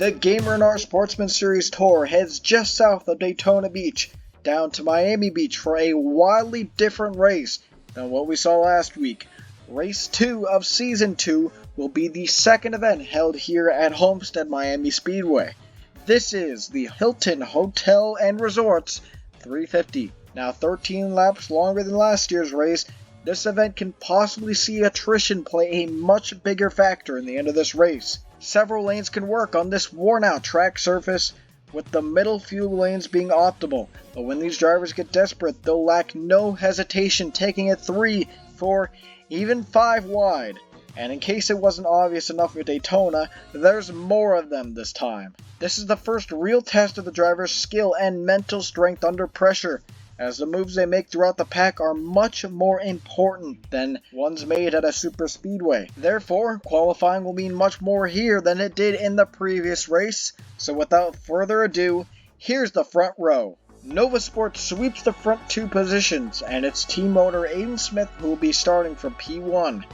The GAMERNR Sportsman Series tour heads just south of Daytona Beach down to Miami Beach for a wildly different race than what we saw last week. Race 2 of Season 2 will be the second event held here at Homestead Miami Speedway. This is the Hilton Hotel and Resorts 350. Now 13 laps longer than last year's race, this event can possibly see attrition play a much bigger factor in the end of this race. Several lanes can work on this worn-out track surface, with the middle few lanes being optimal, but when these drivers get desperate, they'll lack no hesitation taking it 3, 4, even 5 wide. And in case it wasn't obvious enough with Daytona, there's more of them this time. This is the first real test of the driver's skill and mental strength under pressure, as the moves they make throughout the pack are much more important than ones made at a Superspeedway. Therefore, qualifying will mean much more here than it did in the previous race. So without further ado, here's the front row. Nova Sport sweeps the front 2 positions, and its team owner Aiden Smith, who will be starting from P1.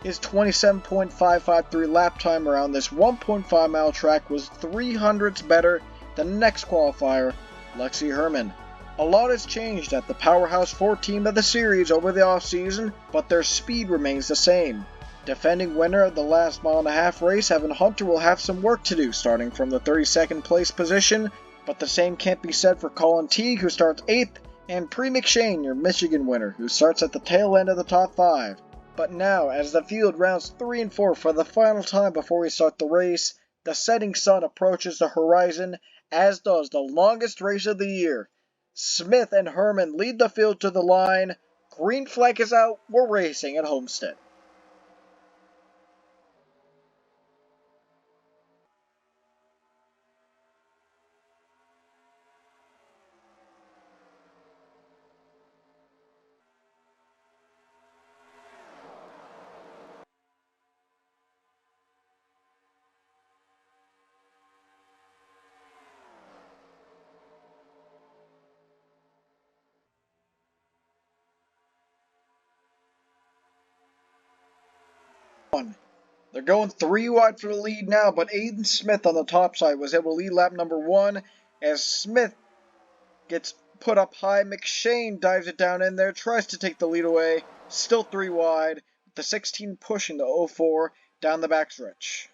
His 27.553 lap time around this 1.5 mile track was 300ths better than the next qualifier, Lexi Herman. A lot has changed at the Powerhouse 4 team of the series over the offseason, but their speed remains the same. Defending winner of the last mile-and-a-half race, Evan Hunter will have some work to do starting from the 32nd place position, but the same can't be said for Colin Teague, who starts 8th, and Pre McShane, your Michigan winner, who starts at the tail end of the top 5. But now, as the field rounds 3 and 4 for the final time before we start the race, the setting sun approaches the horizon, as does the longest race of the year. Smith and Herman lead the field to the line. Green flag is out. We're racing at Homestead. They're going 3 wide for the lead now, but Aiden Smith on the top side was able to lead lap number 1 as Smith gets put up high. McShane dives it down in there, tries to take the lead away, still 3 wide, with the 16 pushing the 04 down the backstretch.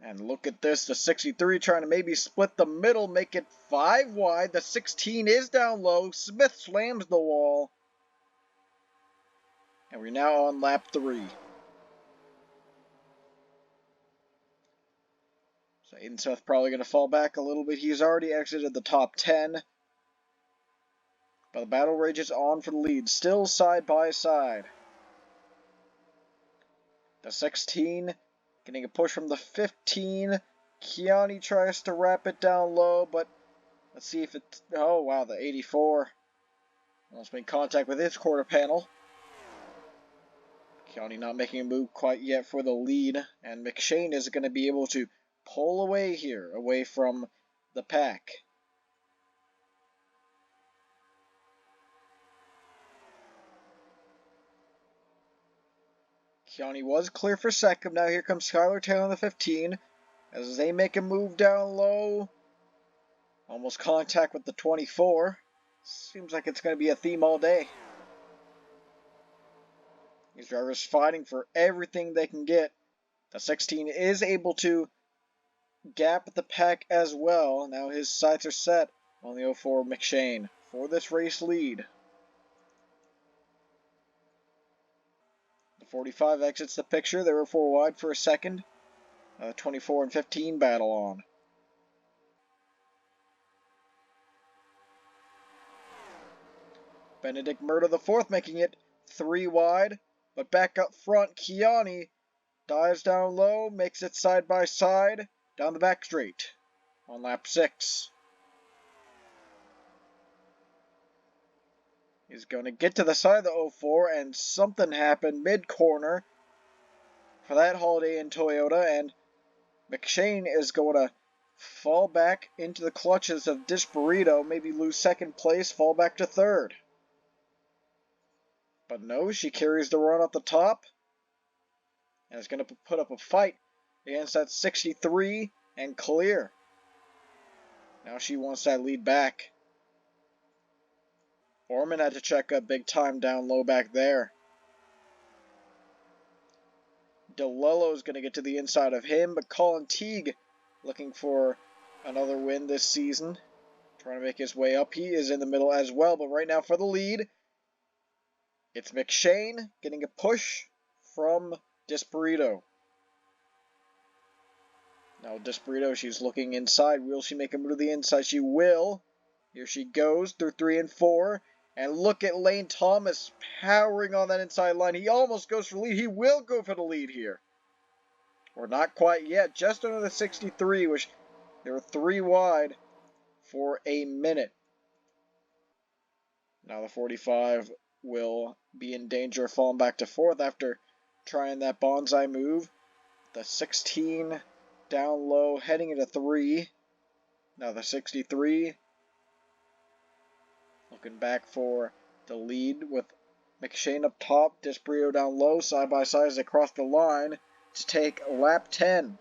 And look at this, the 63 trying to maybe split the middle, make it 5 wide. The 16 is down low. Smith slams the wall. And we're now on lap 3. So Aiden Smith probably going to fall back a little bit. He's already exited the top 10. But the battle rages on for the lead, still side by side. The 16 getting a push from the 15. Keani tries to wrap it down low, but let's see if it... Oh, wow, the 84 almost made contact with his quarter panel. Keani not making a move quite yet for the lead, and McShane is going to be able to pull away here, away from the pack. Keani was clear for second. Now here comes Skylar Taylor on the 15 as they make a move down low. Almost contact with the 24. Seems like it's going to be a theme all day. These drivers fighting for everything they can get. The 16 is able to gap the pack as well. Now his sights are set on the 04 McShane for this race lead. The 45 exits the picture. They were 4 wide for a second. 24 and 15 battle on. Benedict Murdo the 4th making it 3 wide. But back up front, Keani dives down low, makes it side by side, down the back straight on lap 6. He's going to get to the side of the 04, and something happened mid-corner for that Holiday Inn Toyota, and McShane is going to fall back into the clutches of Disparito, maybe lose second place, fall back to third. But no, she carries the run at the top. and is going to put up a fight against that 63 and clear. Now she wants that lead back. Orman had to check up big time down low back there. DeLillo's going to get to the inside of him, but Colin Teague looking for another win this season. Trying to make his way up. He is in the middle as well, but right now for the lead, it's McShane getting a push from Desperito. Now Desperito, she's looking inside. Will she make a move to the inside? She will. Here she goes through 3 and 4. And look at Lane Thomas powering on that inside line. He almost goes for the lead. He will go for the lead here. Or not quite yet. Just under the 63, which they were 3 wide for a minute. Now the 45 will be in danger of falling back to 4th after trying that bonsai move. The 16 down low heading into 3. Now the 63 looking back for the lead with McShane up top, Desperito down low, side by side as they cross the line to take lap 10.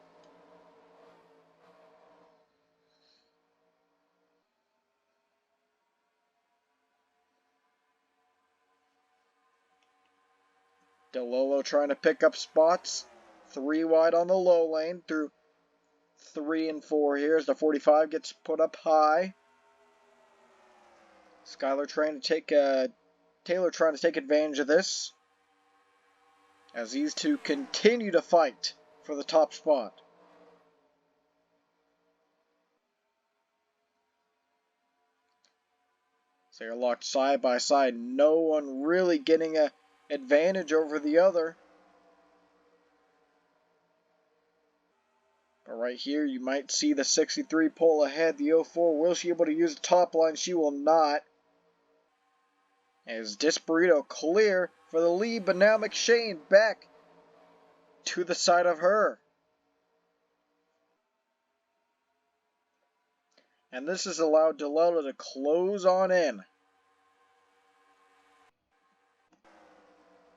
DeLillo trying to pick up spots. 3 wide on the low lane through 3 and 4 here as the 45 gets put up high. Taylor trying to take advantage of this as these two continue to fight for the top spot. So they're locked side by side. No one really getting an advantage over the other. But right here, you might see the 63 pull ahead. The 04, will she be able to use the top line? She will not. As Desperito clear for the lead, but now McShane back to the side of her. And this has allowed DeLillo to close on in.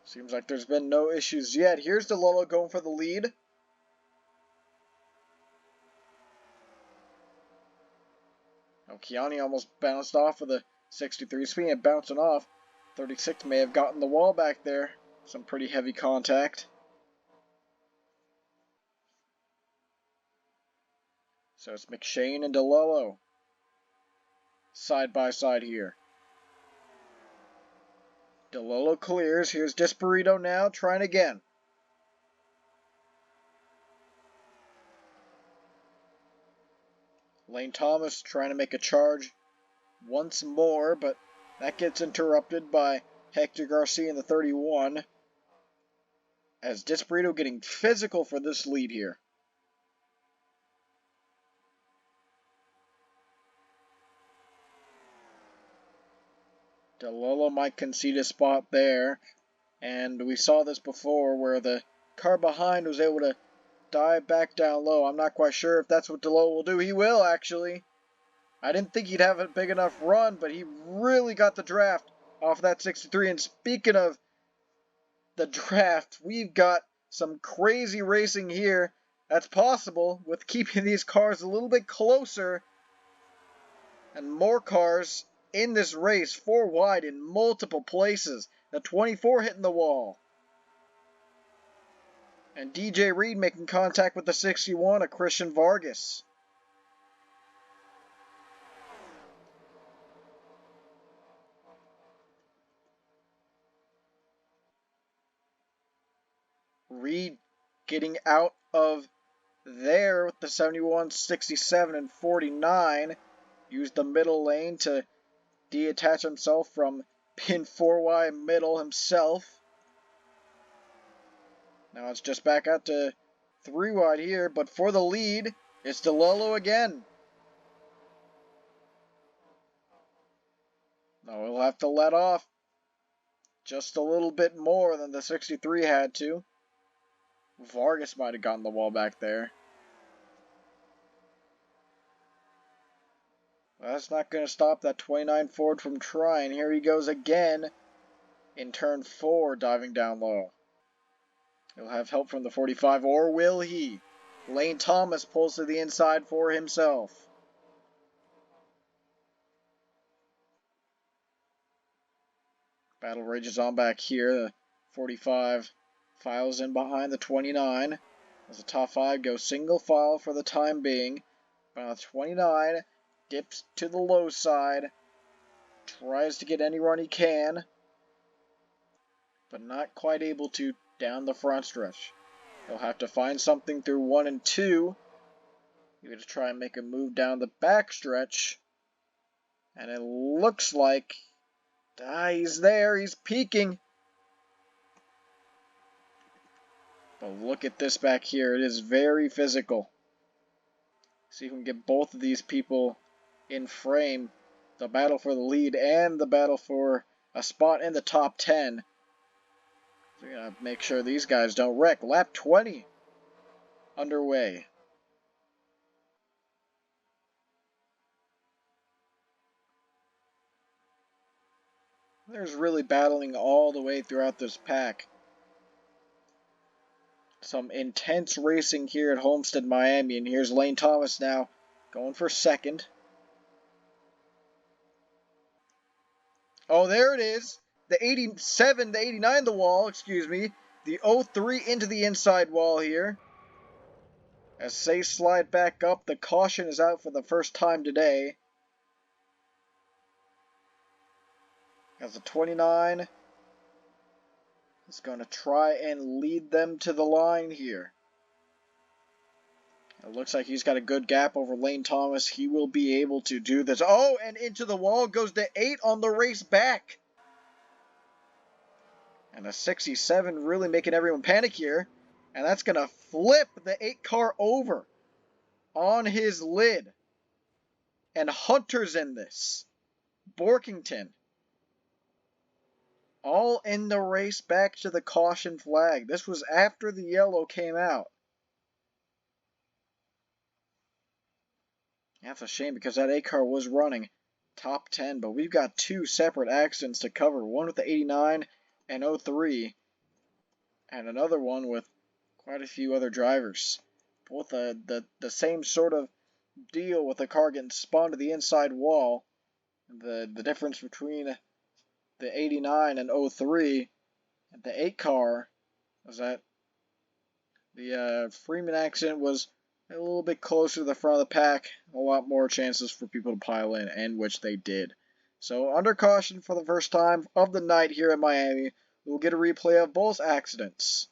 Seems like there's been no issues yet. Here's DeLillo going for the lead. Kiani almost bounced off of the 63. Speaking of bouncing off, 36 may have gotten the wall back there. Some pretty heavy contact. So it's McShane and DeLillo side by side here. DeLillo clears. Here's Desperito now trying again. Lane Thomas trying to make a charge once more, but that gets interrupted by Hector Garcia in the 31. As Desperito getting physical for this lead here. DeLillo might concede a spot there. And we saw this before where the car behind was able to dive back down low. I'm not quite sure if that's what DeLillo will do. He will, actually. I didn't think he'd have a big enough run, but he really got the draft off that 63. And speaking of the draft, we've got some crazy racing here that's possible with keeping these cars a little bit closer and more cars in this race, 4 wide in multiple places. The 24 hitting the wall. And DJ Reed making contact with the 61 of Christian Vargas. Reed getting out of there with the 71, 67, and 49. Used the middle lane to detach himself from pin 4 wide middle himself. Now it's just back out to 3 wide here, but for the lead, it's DeLillo again. Now he'll have to let off just a little bit more than the 63 had to. Vargas might have gotten the wall back there. That's not going to stop that 29 Ford from trying. Here he goes again in turn 4, diving down low. He'll have help from the 45, or will he? Lane Thomas pulls to the inside for himself. Battle rages on back here. The 45 files in behind the 29. As the top 5 go single file for the time being. But 29 dips to the low side. Tries to get any run he can. But not quite able to down the front stretch. He'll have to find something through 1 and 2. He's going to try and make a move down the back stretch. And it looks like he's there. He's peaking. But look at this back here. It is very physical. See if we can get both of these people in frame. The battle for the lead and the battle for a spot in the top 10. So we gotta make sure these guys don't wreck. Lap 20 underway. There's really battling all the way throughout this pack. Some intense racing here at Homestead Miami, and here's Lane Thomas now going for second. Oh, there it is. The 87, the 89, the wall, excuse me. The 03 into the inside wall here. As they slide back up, the caution is out for the first time today. As the 29 is going to try and lead them to the line here. It looks like he's got a good gap over Lane Thomas. He will be able to do this. Oh, and into the wall goes the 8 on the race back. And a 67 really making everyone panic here. And that's going to flip the 8 car over on his lid. And Hunter's in this. Borkington. All in the race back to the caution flag. This was after the yellow came out. That's a shame because that 8 car was running top 10. But we've got 2 separate accidents to cover. One with the 89 and 03. And another one with quite a few other drivers. Both the same sort of deal with the car getting spun to the inside wall. The difference between the 89 and 03 and the 8 car was that the Freeman accident was a little bit closer to the front of the pack. A lot more chances for people to pile in, and which they did. So under caution for the first time of the night here at Miami. We'll get a replay of both accidents.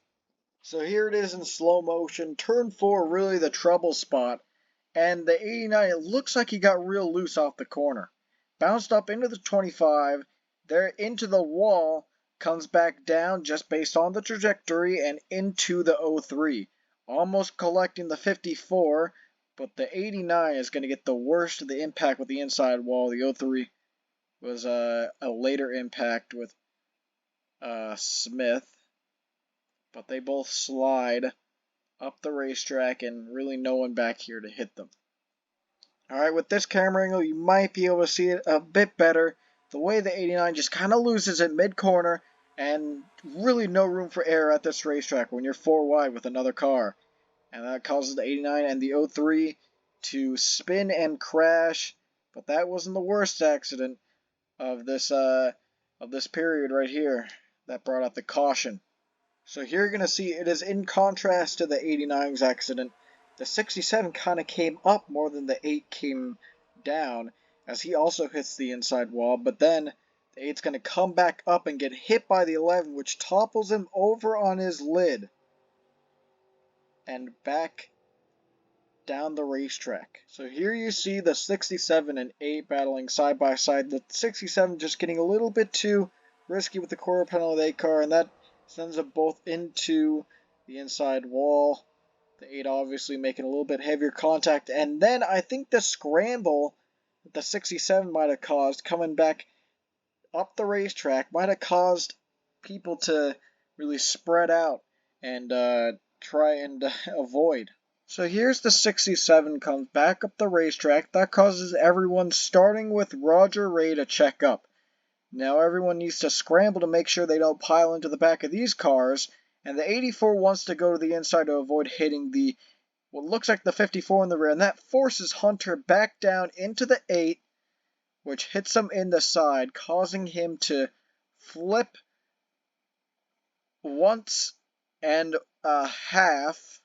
So here it is in slow motion. Turn 4, really the trouble spot. And the 89, it looks like he got real loose off the corner. Bounced up into the 25. There into the wall. Comes back down just based on the trajectory and into the 03. Almost collecting the 54. But the 89 is going to get the worst of the impact with the inside wall. The 03 was a later impact with Smith, but they both slide up the racetrack and really no one back here to hit them. Alright, with this camera angle you might be able to see it a bit better. The way the 89 just kind of loses it mid-corner and really no room for error at this racetrack when you're 4 wide with another car. And that causes the 89 and the 03 to spin and crash, but that wasn't the worst accident of this period right here that brought out the caution. So here you're going to see it is in contrast to the 89's accident. The 67 kind of came up more than the 8 came down as he also hits the inside wall. But then the 8's going to come back up and get hit by the 11, which topples him over on his lid and back down the racetrack. So here you see the 67 and 8 battling side by side. The 67 just getting a little bit too risky with the quarter panel of the 8 car, and that sends them both into the inside wall. The 8 obviously making a little bit heavier contact, and then I think the scramble that the 67 might have caused coming back up the racetrack might have caused people to really spread out and try and avoid. So here's the 67 comes back up the racetrack. That causes everyone starting with Roger Ray to check up. Now everyone needs to scramble to make sure they don't pile into the back of these cars, And the 84 wants to go to the inside to avoid hitting the what looks like the 54 in the rear, and that forces Hunter back down into the 8, which hits him in the side, causing him to flip once and a half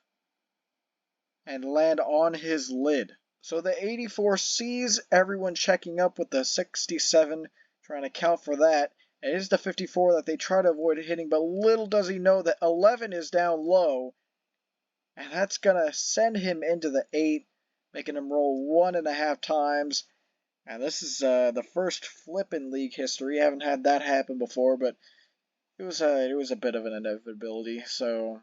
and land on his lid. So the 84 sees everyone checking up with the 67, trying to count for that. It is the 54 that they try to avoid hitting, but little does he know that 11 is down low, and that's going to send him into the 8, making him roll 1.5 times. And this is the first flip in league history. I haven't had that happen before, but it was a bit of an inevitability. So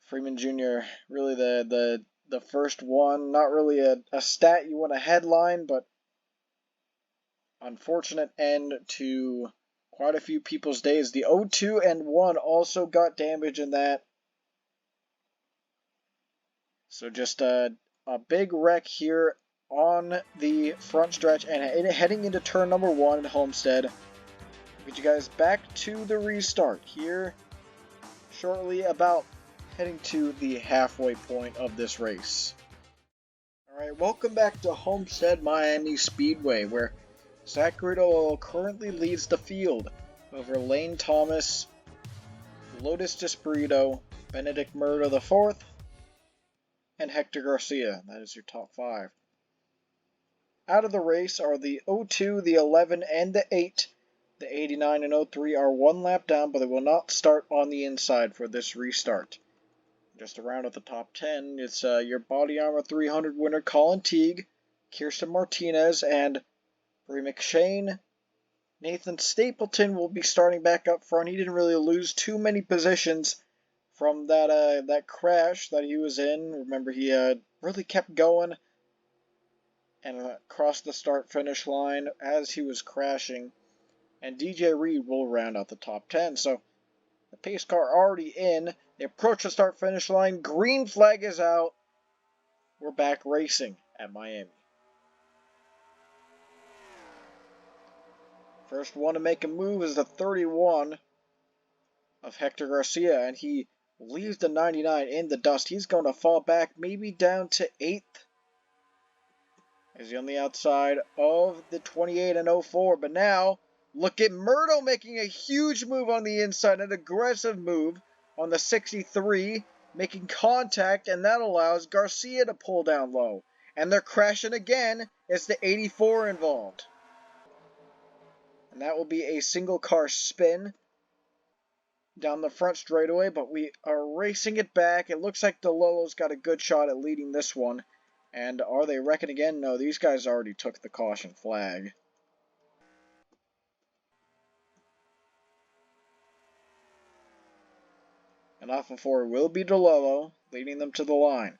Freeman Jr. really the first one. Not really a stat you want to headline, but unfortunate end to quite a few people's days. The 0-2 and 1 also got damage in that. So just a big wreck here on the front stretch and heading into turn number 1 at Homestead. We'll get you guys back to the restart here shortly, about heading to the halfway point of this race. Alright, welcome back to Homestead Miami Speedway, where Zach Riddle currently leads the field over Lane Thomas, Lotus Desperito, Benedict Murdo IV, and Hector Garcia. That is your top 5. Out of the race are the 0-2, the 11, and the 8. The 89 and 0-3 are 1 lap down, but they will not start on the inside for this restart. Just around at the top 10, it's your Body Armor 300 winner Colin Teague, Kirsten Martinez, and Bree McShane. Nathan Stapleton will be starting back up front. He didn't really lose too many positions from that crash that he was in. Remember, he really kept going and crossed the start-finish line as he was crashing. And DJ Reed will round out the top 10. So the pace car already in. They approach the start-finish line. Green flag is out. We're back racing at Miami. First one to make a move is the 31 of Hector Garcia, and he leaves the 99 in the dust. He's going to fall back, maybe down to 8th. Is he on the outside of the 28 and 04? But now, look at Murdo making a huge move on the inside, an aggressive move on the 63, making contact, and that allows Garcia to pull down low. And they're crashing again. It's the 84 involved. And that will be a single car spin down the front straightaway, but we are racing it back. It looks like DeLolo's got a good shot at leading this one. And are they wrecking again? No, these guys already took the caution flag. And off of 4 will be DeLolo, leading them to the line.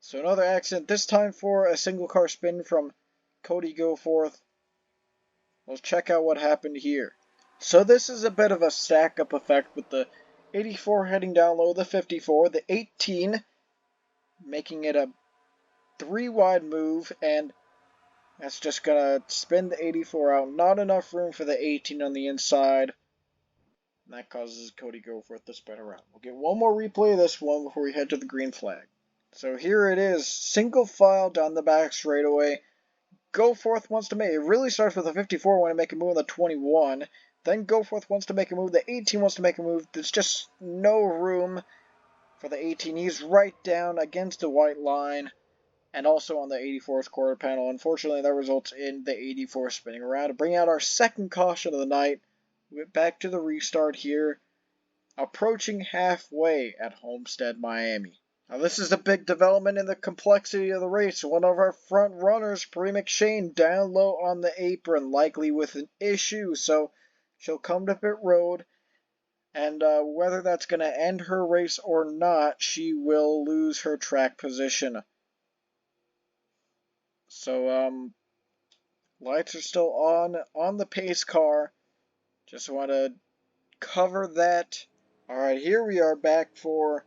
So another accident, this time for a single car spin from Cody Goforth. Let's check out what happened here. So this is a bit of a stack-up effect with the 84 heading down low, the 54, the 18 making it a 3-wide move, and that's just going to spin the 84 out. Not enough room for the 18 on the inside. And that causes Cody Goforth to spin around. We'll get one more replay of this one before we head to the green flag. So here it is, single file down the back straightaway. Goforth wants to make, it really starts with the 54 want to make a move on the 21. Then Goforth wants to make a move, the 18 wants to make a move. There's just no room for the 18. He's right down against the white line and also on the 84's quarter panel. Unfortunately, that results in the 84 spinning around to bring out our second caution of the night. We get back to the restart here, approaching halfway at Homestead, Miami. Now this is a big development in the complexity of the race. One of our front runners, Bree McShane, down low on the apron, likely with an issue. So she'll come to pit road, and whether that's going to end her race or not, she will lose her track position. So lights are still on the pace car. Just want to cover that. Alright, here we are back for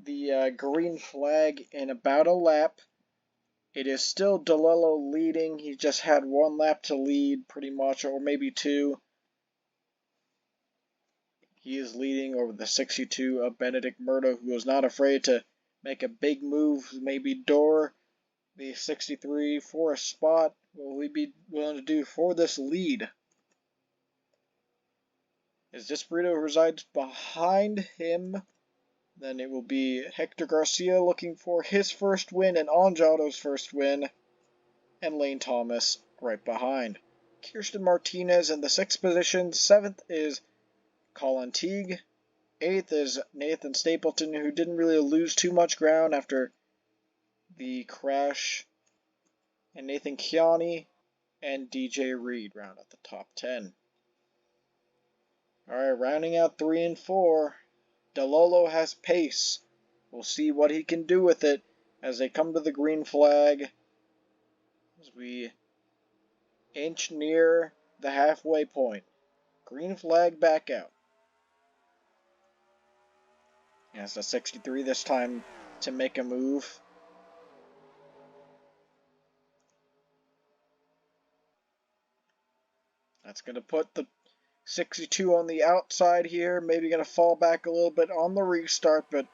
the green flag in about a lap. It is still DeLello leading. He just had one lap to lead, pretty much, or maybe two. He is leading over the 62 of Benedict Murdo, who was not afraid to make a big move, maybe door the 63 for a spot. What will he be willing to do for this lead? As Desperado resides behind him, then it will be Hector Garcia looking for his first win and Anjato's first win, and Lane Thomas right behind. Kirsten Martinez in the 6th position. 7th is Colin Teague. 8th is Nathan Stapleton, who didn't really lose too much ground after the crash. And Nathan Chiani and DJ Reed round out the top 10. Alright, rounding out 3 and 4. DeLello has pace. We'll see what he can do with it as they come to the green flag. As we inch near the halfway point. Green flag back out. As the 63 this time to make a move. That's going to put the 62 on the outside here. Maybe going to fall back a little bit on the restart, but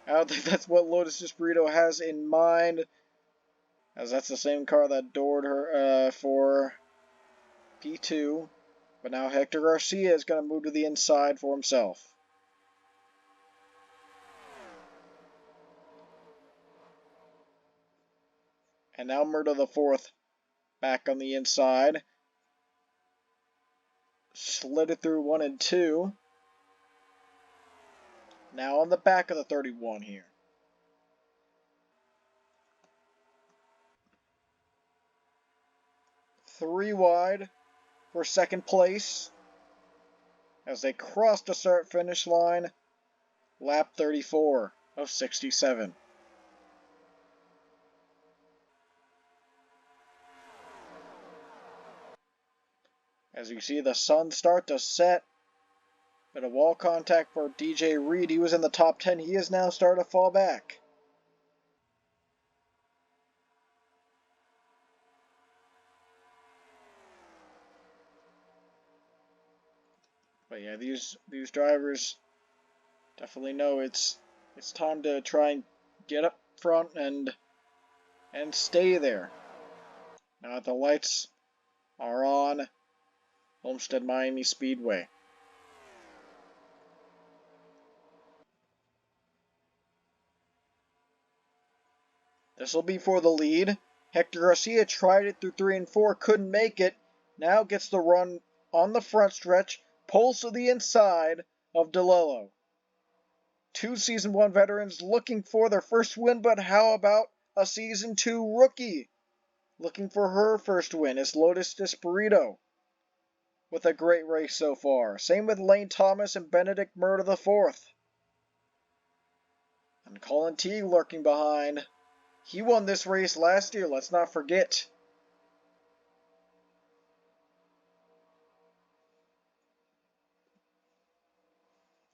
I don't think that's what Lotus Desperado has in mind, as that's the same car that doored her for P2. But now Hector Garcia is going to move to the inside for himself. And now Murdo the 4th back on the inside. Slid it through 1 and 2. Now on the back of the 31 here. Three wide for second place as they cross the start-finish line. Lap 34 of 67. As you see the sun start to set. Bit of wall contact for DJ Reed. He was in the top 10. He is now starting to fall back. But yeah, these drivers definitely know it's time to try and get up front and stay there. Now that the lights are on Homestead Miami Speedway. This will be for the lead. Hector Garcia tried it through 3 and 4, couldn't make it. Now gets the run on the front stretch, pulls to the inside of DeLello. Two Season 1 veterans looking for their first win, but how about a Season 2 rookie looking for her first win? It's Lotus Desperado with a great race so far. Same with Lane Thomas and Benedict Murdo the 4th. And Colin Teague lurking behind. He won this race last year, let's not forget.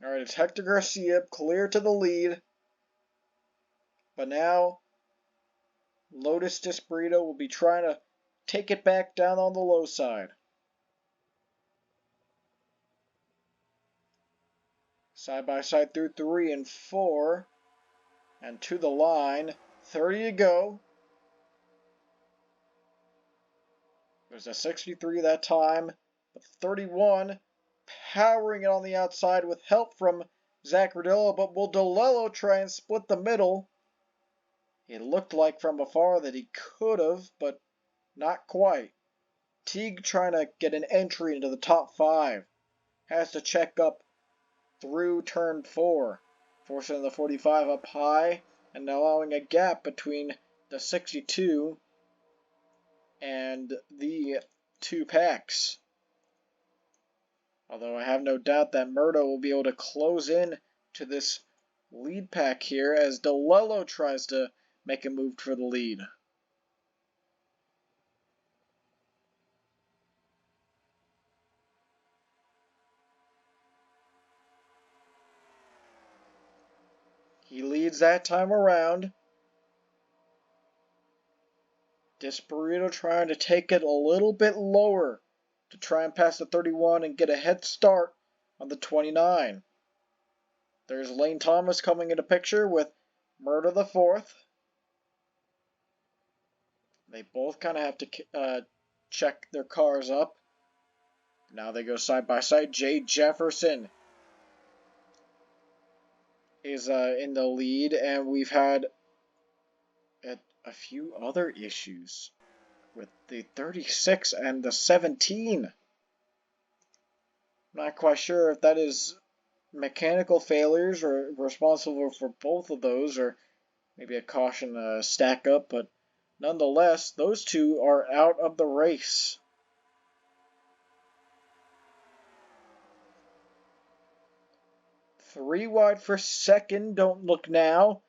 Alright, it's Hector Garcia clear to the lead. But now, Lotus Desperado will be trying to take it back down on the low side. Side by side through 3 and 4. And to the line. 30 to go. There's a 63 that time. But 31 powering it on the outside with help from Zach Rodillo. But will DeLello try and split the middle? It looked like from afar that he could have, but not quite. Teague trying to get an entry into the top 5. Has to check up through turn 4. Forcing the 45 up high and allowing a gap between the 62 and the 2 packs. Although I have no doubt that Murdo will be able to close in to this lead pack here as DeLello tries to make a move for the lead. He leads that time around. Desperado trying to take it a little bit lower to try and pass the 31 and get a head start on the 29. There's Lane Thomas coming into picture with Murder the Fourth. They both kind of have to check their cars up. Now they go side by side. Jay Jefferson is in the lead, and we've had a few other issues with the 36 and the 17. Not quite sure if that is mechanical failures or responsible for both of those, or maybe a caution stack up, but nonetheless, those two are out of the race. Three wide for second. Don't look now,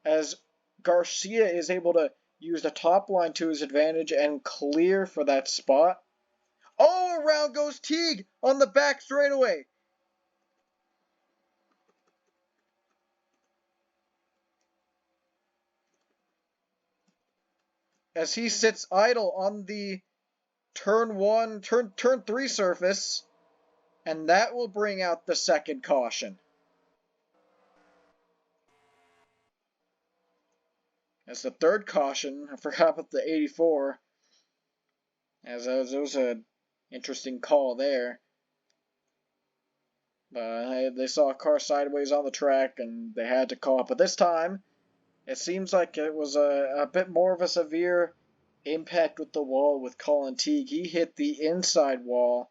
as Garcia is able to use the top line to his advantage and clear for that spot. Oh, around goes Teague on the back straightaway. As he sits idle on the turn 3 surface, and that will bring out the second caution. As the third caution, I forgot about the 84, as it was an interesting call there. But they saw a car sideways on the track, and they had to call it. But this time, it seems like it was a bit more of a severe impact with the wall with Colin Teague. He hit the inside wall,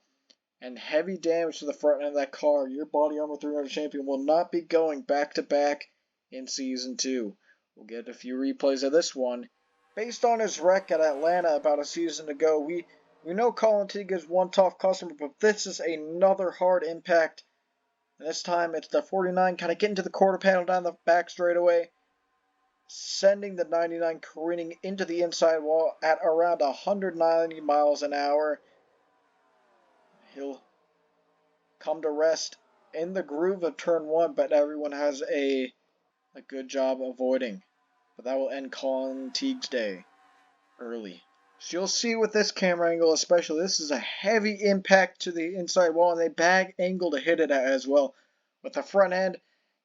and heavy damage to the front end of that car. Your Body Armor 300 champion will not be going back-to-back in Season 2. We'll get a few replays of this one. Based on his wreck at Atlanta about a season ago, we know Colin Teague is one tough customer, but this is another hard impact. And this time it's the 49 kind of getting to the quarter panel down the back straightaway, sending the 99 careening into the inside wall at around 190 miles an hour. He'll come to rest in the groove of turn 1, but everyone has a good job avoiding. But that will end Colin Teague's day early. So you'll see with this camera angle especially, this is a heavy impact to the inside wall, and they bag angle to hit it at as well, with the front end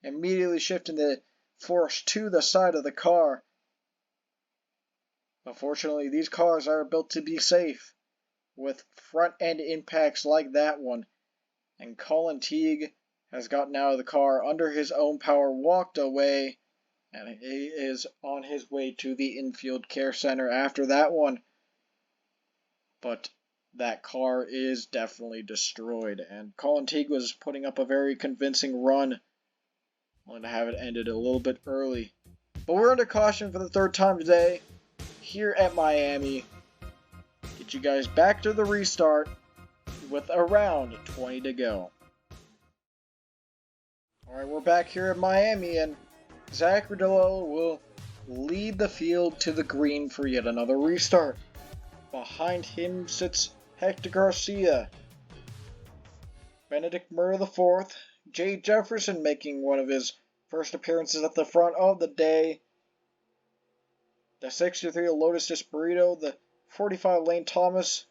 immediately shifting the force to the side of the car. Unfortunately, these cars are built to be safe with front end impacts like that one. And Colin Teague has gotten out of the car under his own power, walked away, and he is on his way to the infield care center after that one. But that car is definitely destroyed, and Colin Teague was putting up a very convincing run. Wanted to have it ended a little bit early. But we're under caution for the third time today here at Miami. Get you guys back to the restart with around 20 to go. Alright, we're back here at Miami, and Zach Rodillo will lead the field to the green for yet another restart. Behind him sits Hector Garcia, Benedict Murray IV, Jay Jefferson making one of his first appearances at the front of the day, the 63 Lotus Desperado, the 45 Lane Thomas,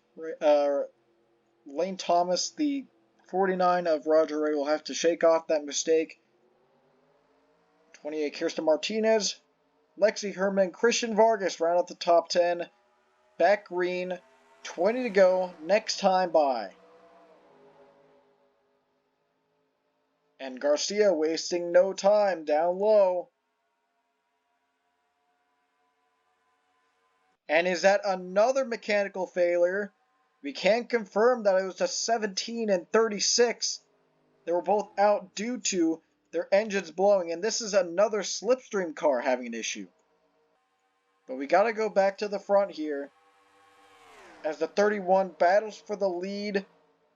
the 49 of Roger Ray will have to shake off that mistake, 28 Kirsten Martinez, Lexi Herman, Christian Vargas round out the top 10. Back green, 20 to go, next time by. And Garcia wasting no time down low. And is that another mechanical failure? We can confirm that it was a 17 and 36. They were both out due to their engines blowing, and this is another Slipstream car having an issue. But we got to go back to the front here, as the 31 battles for the lead,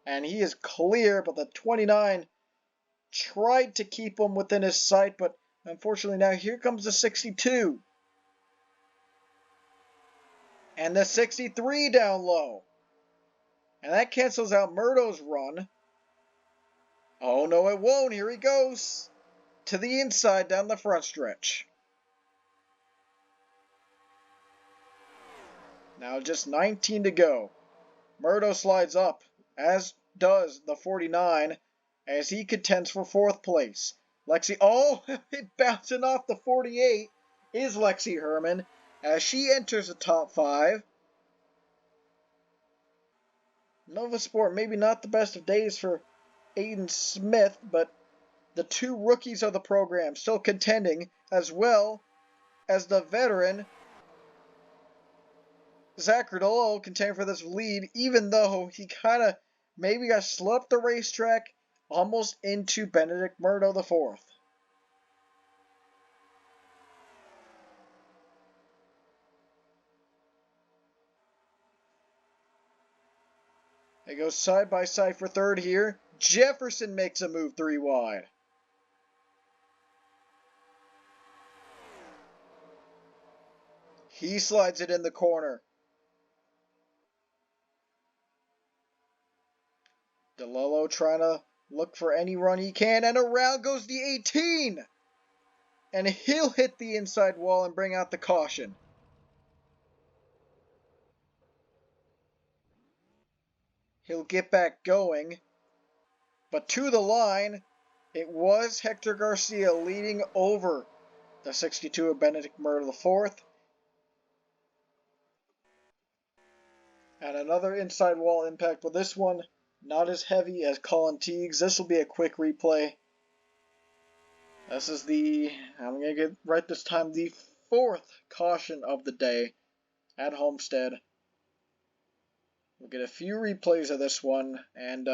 and he is clear, but the 29 tried to keep him within his sight, but unfortunately now here comes the 62. And the 63 down low. And that cancels out Murdo's run. Oh no, it won't. Here he goes to the inside down the front stretch. Now just 19 to go. Murdo slides up, as does the 49, as he contends for 4th place. Bouncing off the 48 is Lexi Herman, as she enters the top 5. Nova Sport, maybe not the best of days for Aiden Smith, but the 2 rookies of the program still contending, as well as the veteran Zach Rodolo contending for this lead, even though he kind of maybe got slipped the racetrack almost into Benedict Murdo IV. They go side by side for 3rd here. Jefferson makes a move 3 wide. He slides it in the corner. DeLillo trying to look for any run he can, and around goes the 18! And he'll hit the inside wall and bring out the caution. He'll get back going, but to the line, it was Hector Garcia leading over the 62 of Benedict Murdo IV. And another inside wall impact, but this one not as heavy as Colin Teague's. This will be a quick replay. This is I'm going to get right this time, the 4th caution of the day at Homestead. We'll get a few replays of this one and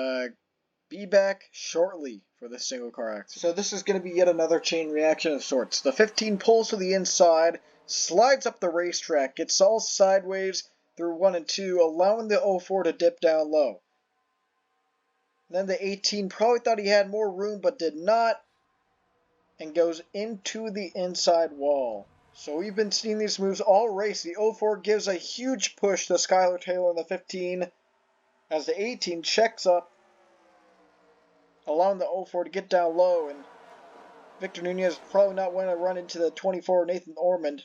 be back shortly for this single car accident. So this is going to be yet another chain reaction of sorts. The 15 pulls to the inside, slides up the racetrack, gets all sideways through 1 and 2, allowing the 04 to dip down low. Then the 18 probably thought he had more room but did not, and goes into the inside wall. So we've been seeing these moves all race. The 04 gives a huge push to Skylar Taylor in the 15 as the 18 checks up, allowing the 04 to get down low, and Victor Nunez probably not want to run into the 24 Nathan Ormond.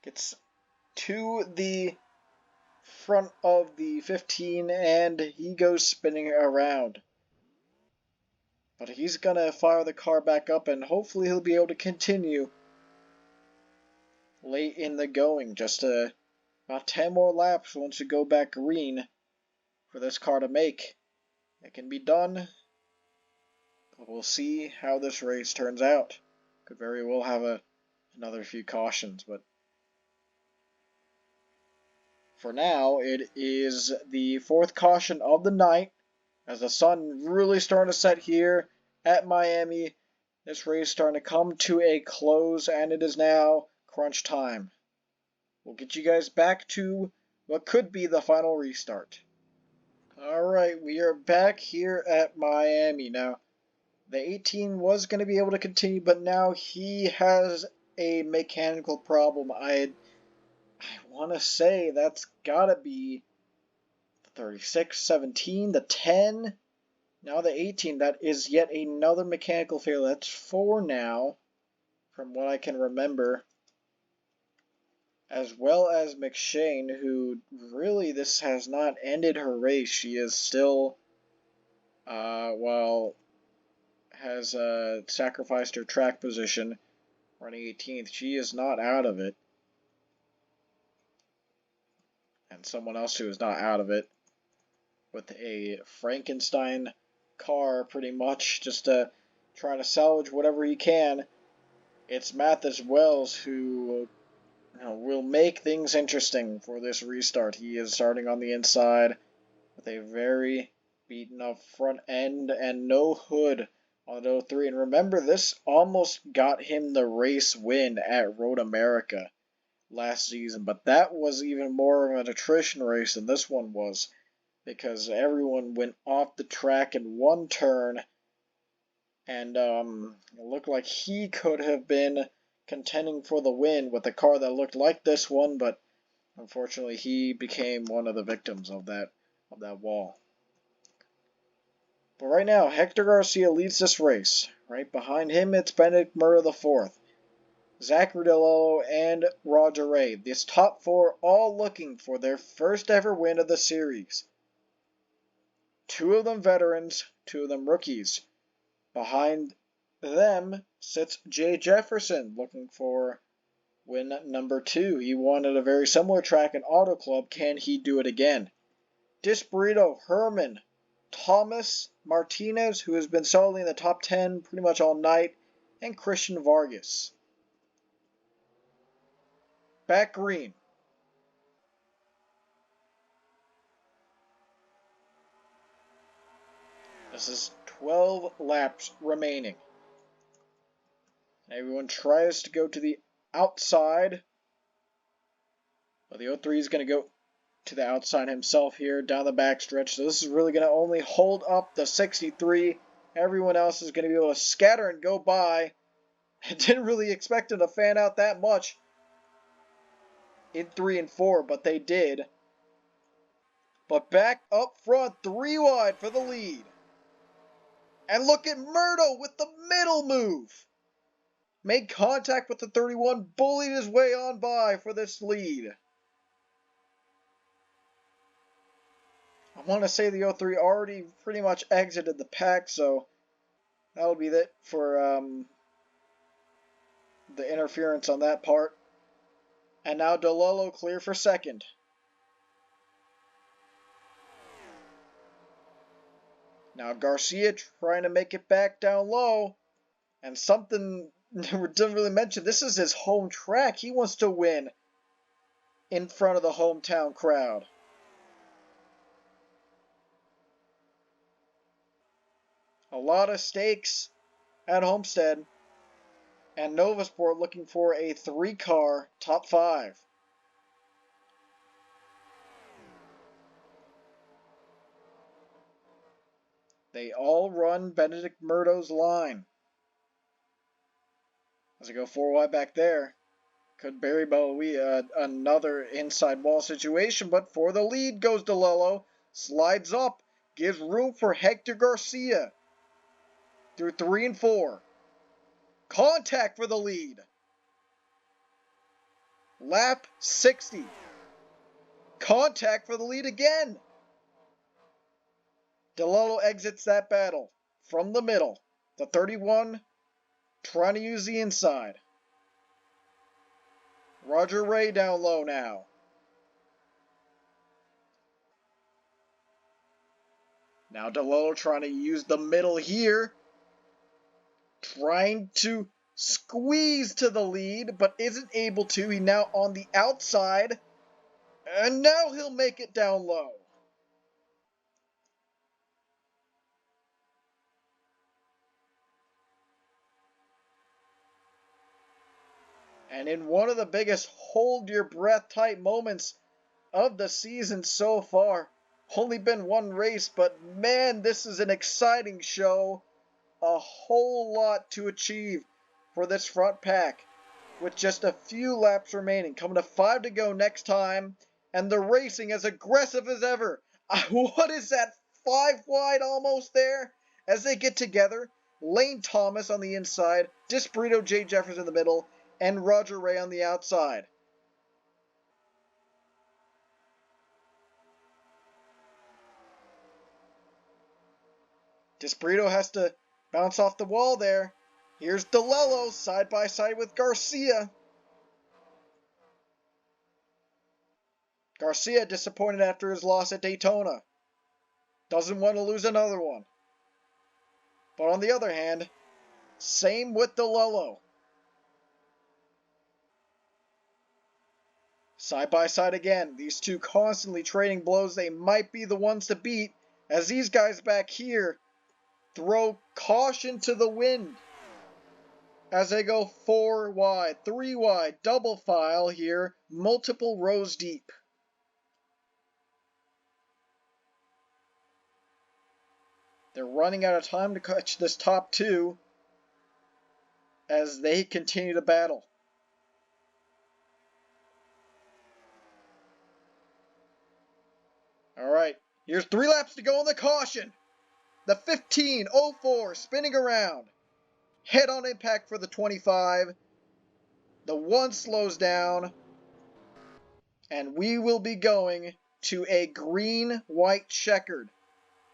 Gets to the front of the 15 and he goes spinning around. But he's going to fire the car back up and hopefully he'll be able to continue late in the going. Just about 10 more laps once we go back green for this car to make. It can be done. But we'll see how this race turns out. Could very well have another few cautions, but for now it is the 4th caution of the night as the sun really starting to set here at Miami. This race starting to come to a close and it is now crunch time. We'll get you guys back to what could be the final restart. Alright, we are back here at Miami. Now, the 18 was going to be able to continue, but now he has a mechanical problem. I want to say that's got to be the 36, 17, the 10. Now the 18, that is yet another mechanical failure. That's 4 now, from what I can remember. As well as McShane, who really this has not ended her race. She is still, has sacrificed her track position, running 18th. She is not out of it. And someone else who is not out of it with a Frankenstein car, pretty much, just trying to salvage whatever he can. It's Mathis Wells who will make things interesting for this restart. He is starting on the inside with a very beaten up front end and no hood on the 03. And remember, this almost got him the race win at Road America last season, but that was even more of an attrition race than this one was, because everyone went off the track in one turn, and it looked like he could have been contending for the win with a car that looked like this one, but unfortunately he became one of the victims of that wall. But right now, Hector Garcia leads this race. Right behind him, it's Benedict Murdo IV. Zachary DeLello, and Roger Ray. This top four all looking for their first ever win of the series. Two of them veterans, two of them rookies. Behind them sits Jay Jefferson looking for win number 2. He won at a very similar track in Auto Club. Can he do it again? Disburrito, Herman, Thomas, Martinez, who has been solidly in the top 10 pretty much all night, and Christian Vargas. Back green. This is 12 laps remaining. Everyone tries to go to the outside. But the 03 is going to go to the outside himself here down the backstretch. So this is really going to only hold up the 63. Everyone else is going to be able to scatter and go by. I didn't really expect them to fan out that much in 3 and 4, but they did. But back up front, 3 wide for the lead. And look at Murdo with the middle move. Made contact with the 31, bullied his way on by for this lead. I want to say the 03 already pretty much exited the pack, so that'll be it for the interference on that part. And now DeLello clear for second. Now Garcia trying to make it back down low. And something we didn't really mention, this is his home track. He wants to win in front of the hometown crowd. A lot of stakes at Homestead. And Novasport looking for a 3-car top 5. They all run Benedict Murdo's line. As I go 4 wide back there. Could Barry Bellowee another inside wall situation, but for the lead goes DeLello. Slides up, gives room for Hector Garcia. Through 3 and 4. Contact for the lead. Lap 60. Contact for the lead again. DeLello exits that battle from the middle. The 31 trying to use the inside. Roger Ray down low now. Now DeLello trying to use the middle here. Trying to squeeze to the lead, but isn't able to. He's now on the outside. And now he'll make it down low. And in one of the biggest hold your breath type moments of the season so far. Only been one race, but man, this is an exciting show. A whole lot to achieve for this front pack. With just a few laps remaining. Coming to 5 to go next time. And the racing as aggressive as ever. What is that? 5 wide almost there? As they get together. Lane Thomas on the inside. Disburrito Jay Jefferson in the middle. And Roger Ray on the outside. Disburrito has to bounce off the wall there. Here's DeLello side by side with Garcia. Garcia disappointed after his loss at Daytona. Doesn't want to lose another one. But on the other hand, same with DeLello. Side by side again. These two constantly trading blows. They might be the ones to beat. As these guys back here throw caution to the wind. As they go 4 wide, 3 wide, double file here. Multiple rows deep. They're running out of time to catch this top 2. As they continue to battle. Alright, here's 3 laps to go on the caution. The 15.04 spinning around. Head on impact for the 25. The 1 slows down, and we will be going to a green-white checkered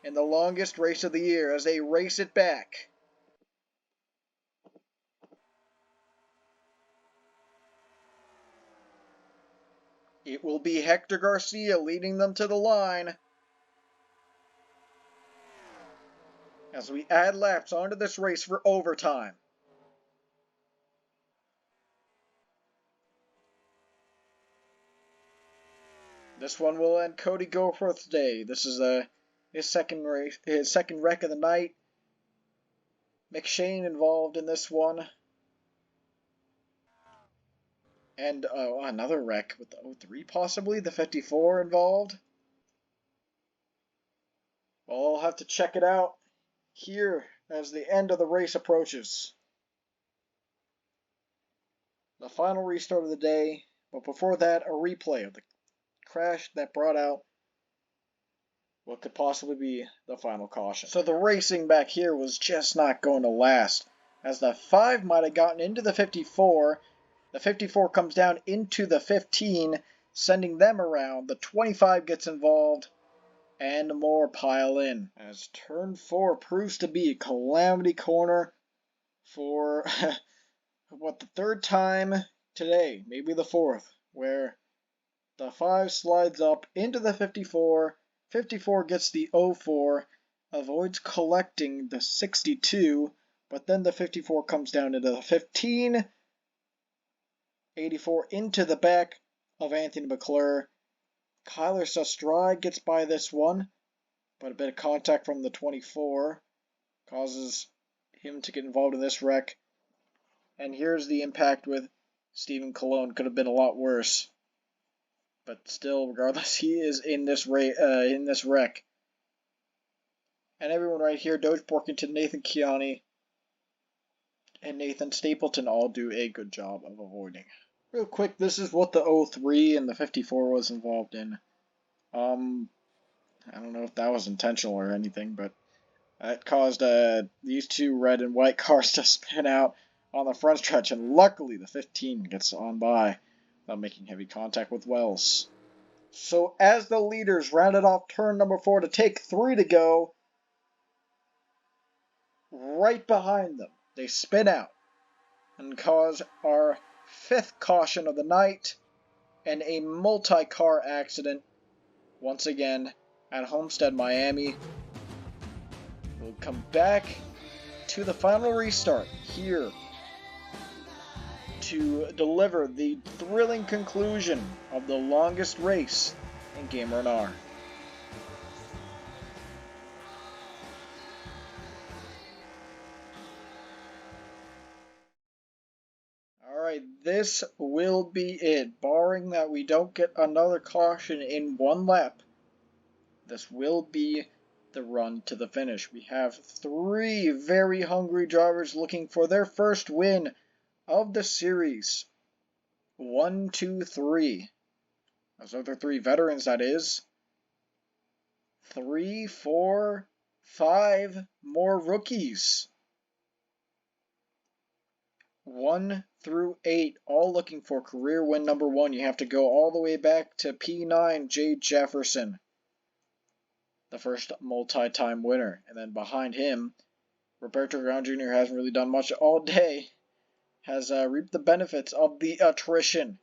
in the longest race of the year as they race it back. It will be Hector Garcia leading them to the line as we add laps onto this race for overtime. This one will end Cody Goforth's day. This is his second race, his second wreck of the night. McShane involved in this one. And another wreck with the 03 possibly, the 54 involved. Well, I'll have to check it out here as the end of the race approaches. The final restart of the day, but before that, a replay of the crash that brought out what could possibly be the final caution. So the racing back here was just not going to last, as the 5 might have gotten into the 54. The 54 comes down into the 15, sending them around. The 25 gets involved, and more pile in. As turn 4 proves to be a calamity corner for, what, the 3rd time today, maybe the 4th, where the 5 slides up into the 54, 54 gets the 04, avoids collecting the 62, but then the 54 comes down into the 15, 84 into the back of Anthony McClure. Kyler Sustride gets by this one, but a bit of contact from the 24 causes him to get involved in this wreck. And here's the impact with Stephen Colon. Could have been a lot worse. But still, regardless, he is in this wreck. And everyone right here, Doge Borkington, Nathan Kiani, and Nathan Stapleton all do a good job of avoiding. Real quick, this is what the 03 and the 54 was involved in. I don't know if that was intentional or anything, but it caused these 2 red and white cars to spin out on the front stretch, and luckily the 15 gets on by without making heavy contact with Wells. So as the leaders rounded off turn number 4 to take 3 to go, right behind them, they spin out and cause our 5th caution of the night and a multi-car accident once again at Homestead Miami. We'll come back to the final restart here to deliver the thrilling conclusion of the longest race in GAMERNR. Alright, this will be it. Barring that we don't get another caution in one lap, this will be the run to the finish. We have 3 very hungry drivers looking for their first win of the series. 1, 2, 3. Those other 3 veterans, that is. 3, 4, 5 more rookies. 1 through 8, all looking for career win number 1. You have to go all the way back to P9 Jay Jefferson, the first multi-time winner. And then behind him, Roberto Brown Jr. hasn't really done much all day. Has reaped the benefits of the attrition.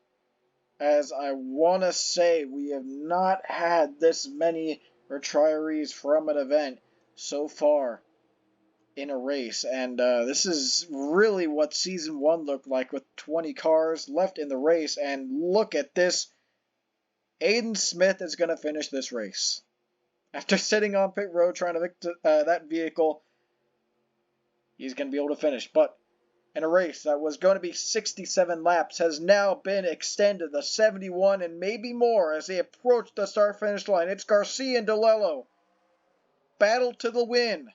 As I want to say, we have not had this many retirees from an event so far in a race. And this is really what Season 1 looked like, with 20 cars left in the race. And look at this. Aiden Smith is going to finish this race. After sitting on pit road trying to victim that vehicle, he's going to be able to finish. But in a race that was going to be 67 laps has now been extended to 71 and maybe more as they approach the start-finish line. It's Garcia and DeLello. Battle to the win.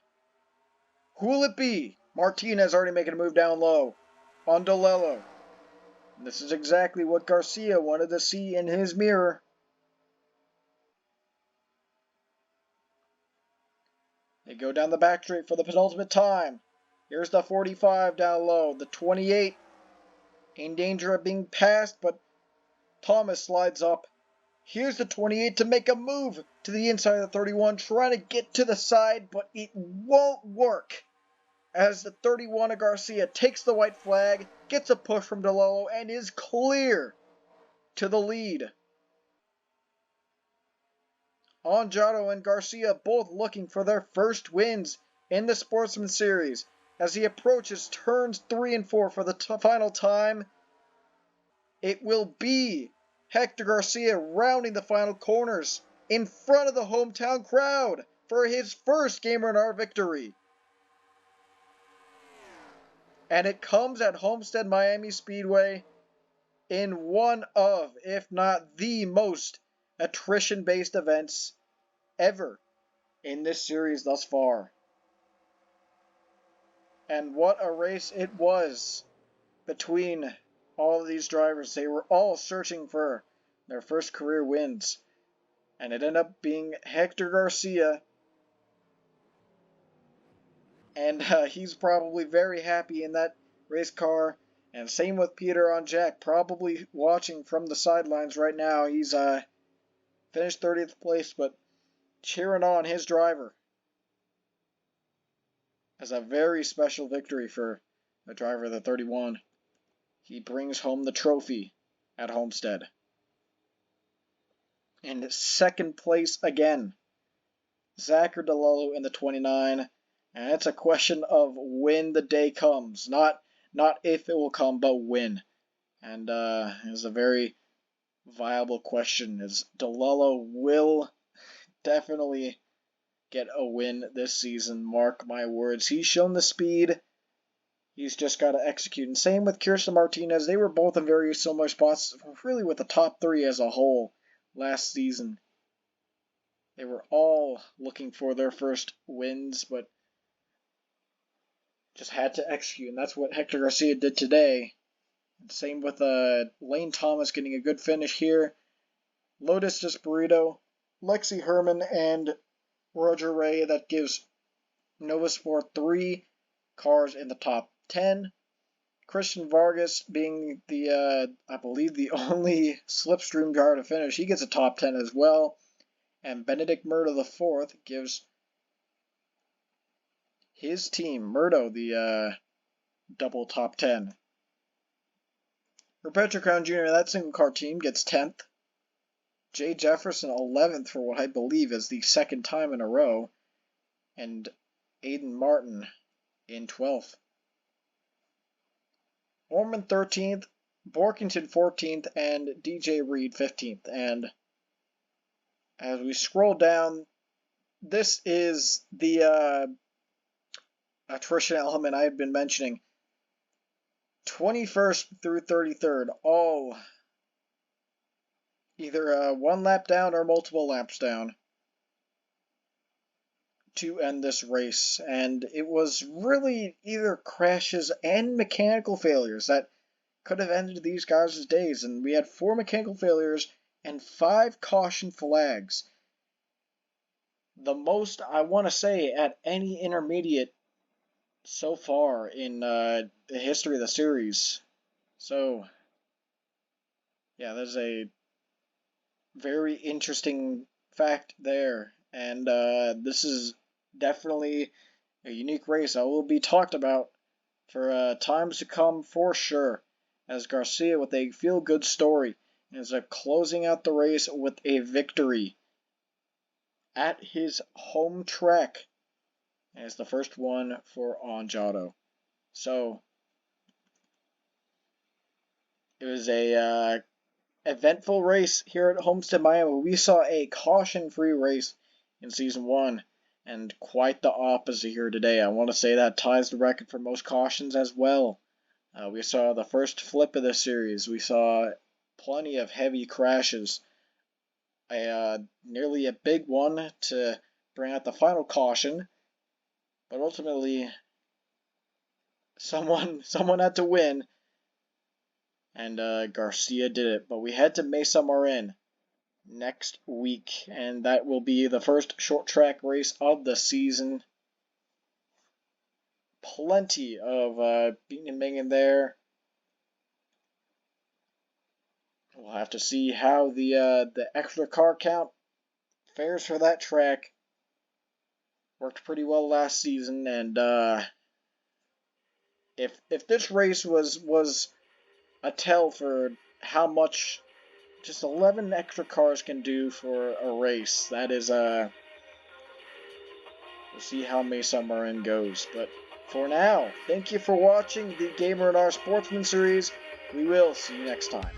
Who will it be? Martinez already making a move down low on DeLello. And this is exactly what Garcia wanted to see in his mirror. They go down the back straight for the penultimate time. Here's the 45 down low, the 28 in danger of being passed, but Thomas slides up. Here's the 28 to make a move to the inside of the 31, trying to get to the side, but it won't work. As the 31 of Garcia takes the white flag, gets a push from DeLello, and is clear to the lead. Anjado and Garcia both looking for their first wins in the Sportsman Series. As he approaches turns 3 and 4 for the final time, it will be Hector Garcia rounding the final corners in front of the hometown crowd for his first GAMERNR victory. And it comes at Homestead Miami Speedway in one of, if not the most attrition-based events ever in this series thus far. And what a race it was between all of these drivers. They were all searching for their first career wins. And it ended up being Hector Garcia. And he's probably very happy in that race car. And same with Peter on Jack, probably watching from the sidelines right now. He's finished 30th place, but cheering on his driver. As a very special victory for the driver of the 31. He brings home the trophy at Homestead. And second place again, Zachary DeLello in the 29. And it's a question of when the day comes. Not if it will come, but when. And it's a very viable question. As DeLello will definitely get a win this season. Mark my words. He's shown the speed. He's just got to execute. And same with Kirsten Martinez. They were both in very similar spots, really with the top three as a whole last season. They were all looking for their first wins, but just had to execute. And that's what Hector Garcia did today. And same with Lane Thomas getting a good finish here. Lotus Desperado, Lexi Herman, and Roger Ray. That gives Nova Sport 3 cars in the top 10. Christian Vargas being the, I believe, the only slipstream car to finish. He gets a top 10 as well. And Benedict Murdo IV gives his team, Murdo, the double top 10. Roberto Crown Jr., that single car team, gets 10th. Jay Jefferson 11th for what I believe is the second time in a row. And Aiden Martin in 12th. Orman 13th, Borkington 14th, and DJ Reed 15th. And as we scroll down, this is the attrition element I've been mentioning. 21st through 33rd, all either one lap down or multiple laps down to end this race. And it was really either crashes and mechanical failures that could have ended these guys' days. And we had 4 mechanical failures and 5 caution flags. The most, I want to say, at any intermediate so far in the history of the series. So, yeah, there's a very interesting fact there. And this is definitely a unique race that will be talked about for times to come for sure. As Garcia with a feel-good story is closing out the race with a victory at his home track. And it's the first one for Anjado. So it was a eventful race here at Homestead Miami. We saw a caution-free race in Season 1, and quite the opposite here today. I want to say that ties the record for most cautions as well. We saw the first flip of the series. We saw plenty of heavy crashes. Nearly a big one to bring out the final caution. But ultimately, someone had to win. And Garcia did it. But we head to Mesa Marin next week. And that will be the first short track race of the season. Plenty of beating and banging there. We'll have to see how the extra car count fares for that track. Worked pretty well last season, and if this race was a tell for how much just 11 extra cars can do for a race, that is we'll see how Mesa Marin goes. But for now, thank you for watching the GAMERNR Sportsman Series. We will see you next time.